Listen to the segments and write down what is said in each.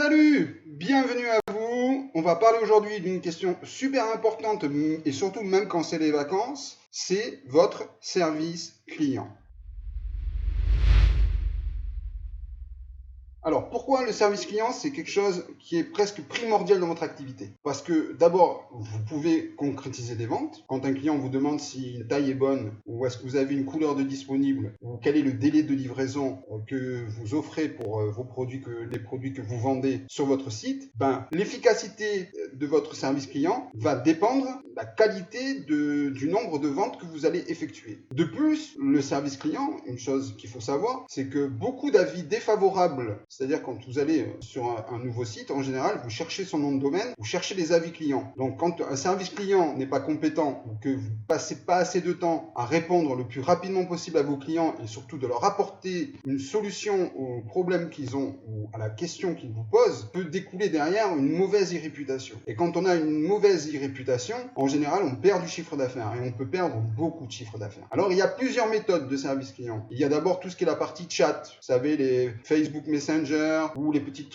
Salut, bienvenue à vous. On va parler aujourd'hui d'une question super importante et surtout même quand c'est les vacances, c'est votre service client. Alors, pourquoi le service client, c'est quelque chose qui est presque primordial dans votre activité? Parce que d'abord, vous pouvez concrétiser des ventes. Quand un client vous demande si une taille est bonne, ou est-ce que vous avez une couleur de disponible, ou quel est le délai de livraison que vous offrez pour vos produits, les produits que vous vendez sur votre site, l'efficacité de votre service client va dépendre de la qualité du nombre de ventes que vous allez effectuer. De plus, le service client, une chose qu'il faut savoir, c'est que beaucoup d'avis défavorables, c'est-à-dire quand vous allez sur un nouveau site, en général, vous cherchez son nom de domaine, vous cherchez les avis clients. Donc quand un service client n'est pas compétent ou que vous passez pas assez de temps à répondre le plus rapidement possible à vos clients et surtout de leur apporter une solution aux problèmes qu'ils ont ou à la question qu'ils vous posent, peut découler derrière une mauvaise réputation. Et quand on a une mauvaise réputation, en général, on perd du chiffre d'affaires et on peut perdre beaucoup de chiffre d'affaires. Alors il y a plusieurs méthodes de service client. Il y a d'abord tout ce qui est la partie chat, vous savez, les Facebook Messenger, ou les petites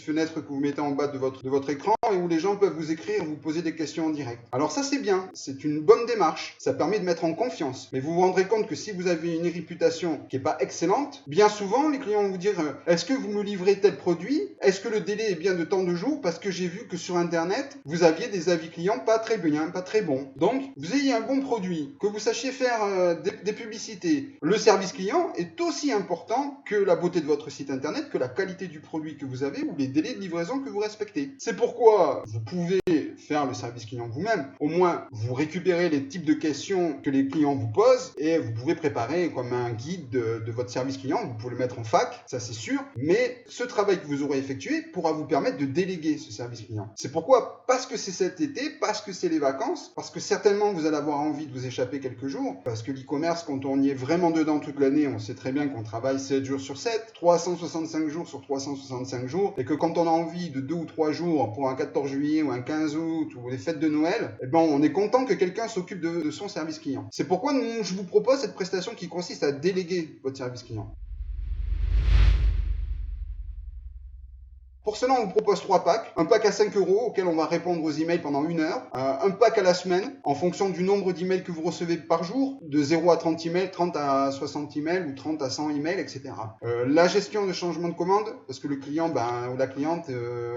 fenêtres que vous mettez en bas de votre écran et où les gens peuvent vous écrire, vous poser des questions en direct. Alors ça c'est bien, c'est une bonne démarche, ça permet de mettre en confiance. Mais vous vous rendrez compte que si vous avez une réputation qui n'est pas excellente, bien souvent les clients vont vous dire est-ce que vous me livrez tel produit? Est-ce que le délai est bien de tant de jours? Parce que j'ai vu que sur internet, vous aviez des avis clients pas très bien, pas très bons. Donc vous ayez un bon produit, que vous sachiez faire des publicités. Le service client est aussi important que la beauté de votre site internet, que la qualité du produit que vous avez ou les délais de livraison que vous respectez. C'est pourquoi vous pouvez faire le service client vous-même. Au moins, vous récupérez les types de questions que les clients vous posent et vous pouvez préparer comme un guide de votre service client. Vous pouvez le mettre en fac, ça c'est sûr, mais ce travail que vous aurez effectué pourra vous permettre de déléguer ce service client. C'est pourquoi, parce que c'est cet été, parce que c'est les vacances, parce que certainement vous allez avoir envie de vous échapper quelques jours, parce que l'e-commerce, quand on y est vraiment dedans toute l'année, on sait très bien qu'on travaille 7 jours sur 7, 365 jours sur 365 jours, et que quand on a envie de 2 ou 3 jours pour un 14 juillet ou un 15 août ou les fêtes de Noël, on est content que quelqu'un s'occupe de son service client. C'est pourquoi je vous propose cette prestation qui consiste à déléguer votre service client. Pour cela, on vous propose 3 packs. Un pack à 5 euros auquel on va répondre aux emails pendant 1 heure. Un pack à la semaine en fonction du nombre d'emails que vous recevez par jour. De 0 à 30 emails, 30 à 60 emails ou 30 à 100 emails, etc. La gestion de changement de commande, parce que le client ou la cliente,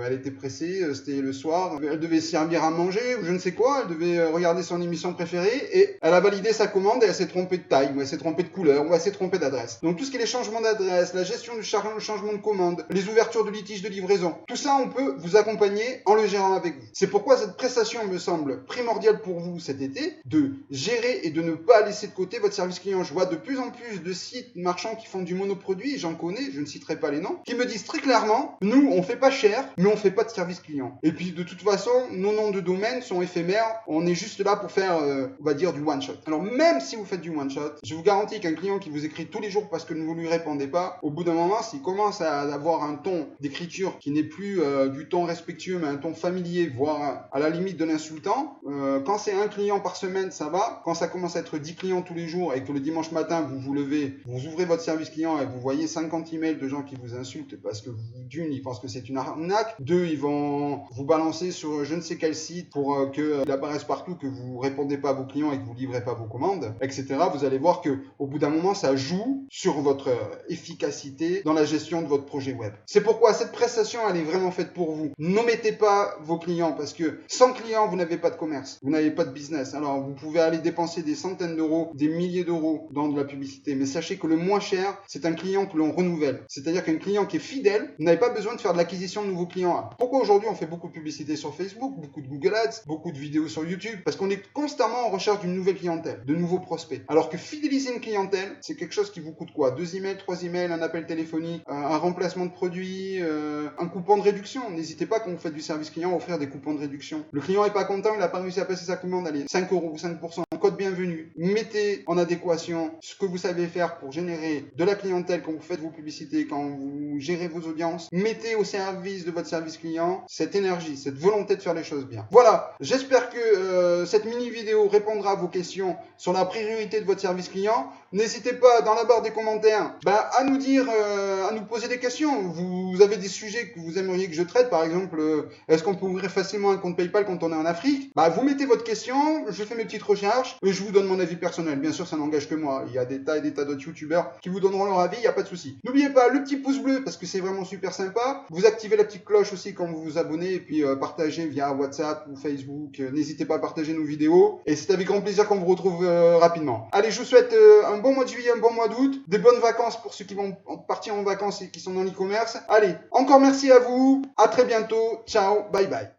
elle était pressée, c'était le soir, elle devait servir à manger ou je ne sais quoi, elle devait regarder son émission préférée et elle a validé sa commande et elle s'est trompée de taille ou elle s'est trompée de couleur ou elle s'est trompée d'adresse. Donc tout ce qui est les changements d'adresse, la gestion du changement de commande, les ouvertures de litiges de livraison, tout ça, on peut vous accompagner en le gérant avec vous. C'est pourquoi cette prestation me semble primordiale pour vous cet été, de gérer et de ne pas laisser de côté votre service client. Je vois de plus en plus de sites marchands qui font du monoproduit, j'en connais, je ne citerai pas les noms, qui me disent très clairement, nous, on fait pas cher, mais on fait pas de service client. Et puis, de toute façon, nos noms de domaine sont éphémères, on est juste là pour faire, on va dire, du one-shot. Alors, même si vous faites du one-shot, je vous garantis qu'un client qui vous écrit tous les jours parce que vous ne lui répondez pas, au bout d'un moment, s'il commence à avoir un ton d'écriture qui n'est plus du ton respectueux mais un ton familier, voire à la limite de l'insultant, quand c'est un client par semaine ça va, quand ça commence à être 10 clients tous les jours et que le dimanche matin vous vous levez, vous ouvrez votre service client et vous voyez 50 emails de gens qui vous insultent parce que d'une ils pensent que c'est une arnaque, deux ils vont vous balancer sur je ne sais quel site pour qu'il apparaisse partout que vous répondez pas à vos clients et que vous livrez pas vos commandes, etc. Vous allez voir que au bout d'un moment ça joue sur votre efficacité dans la gestion de votre projet web. C'est pourquoi cette prestation elle est vraiment faite pour vous. N'omettez pas vos clients parce que sans clients, vous n'avez pas de commerce, vous n'avez pas de business. Alors, vous pouvez aller dépenser des centaines d'euros, des milliers d'euros dans de la publicité. Mais sachez que le moins cher, c'est un client que l'on renouvelle. C'est-à-dire qu'un client qui est fidèle, vous n'avez pas besoin de faire de l'acquisition de nouveaux clients. Pourquoi aujourd'hui on fait beaucoup de publicité sur Facebook, beaucoup de Google Ads, beaucoup de vidéos sur YouTube? Parce qu'on est constamment en recherche d'une nouvelle clientèle, de nouveaux prospects. Alors que fidéliser une clientèle, c'est quelque chose qui vous coûte quoi? 2 emails, 3 emails, un appel téléphonique, un remplacement de produit, un coupon de réduction. N'hésitez pas quand vous faites du service client à offrir des coupons de réduction. Le client est pas content, il n'a pas réussi à passer sa commande, allez, 5 euros ou 5%. code bienvenue. Mettez en adéquation ce que vous savez faire pour générer de la clientèle quand vous faites vos publicités, quand vous gérez vos audiences. Mettez au service de votre service client cette énergie, cette volonté de faire les choses bien. Voilà, j'espère que cette mini vidéo répondra à vos questions sur la priorité de votre service client. N'hésitez pas dans la barre des commentaires à nous dire, à nous poser des questions. Vous avez des sujets que vous aimeriez que je traite, par exemple, est-ce qu'on peut ouvrir facilement un compte PayPal quand on est en Afrique? Vous mettez votre question, je fais mes petites recherches et je vous donne mon avis personnel. Bien sûr, ça n'engage que moi. Il y a des tas et des tas d'autres youtubeurs qui vous donneront leur avis, il n'y a pas de souci. N'oubliez pas le petit pouce bleu parce que c'est vraiment super sympa. Vous activez la petite cloche aussi quand vous vous abonnez et puis partagez via WhatsApp ou Facebook. N'hésitez pas à partager nos vidéos et c'est avec grand plaisir qu'on vous retrouve rapidement. Allez, je vous souhaite un bon mois de juillet, un bon mois d'août, des bonnes vacances pour ceux qui vont partir en vacances et qui sont dans l'e-commerce. Allez, encore merci à vous, à très bientôt, ciao, bye bye.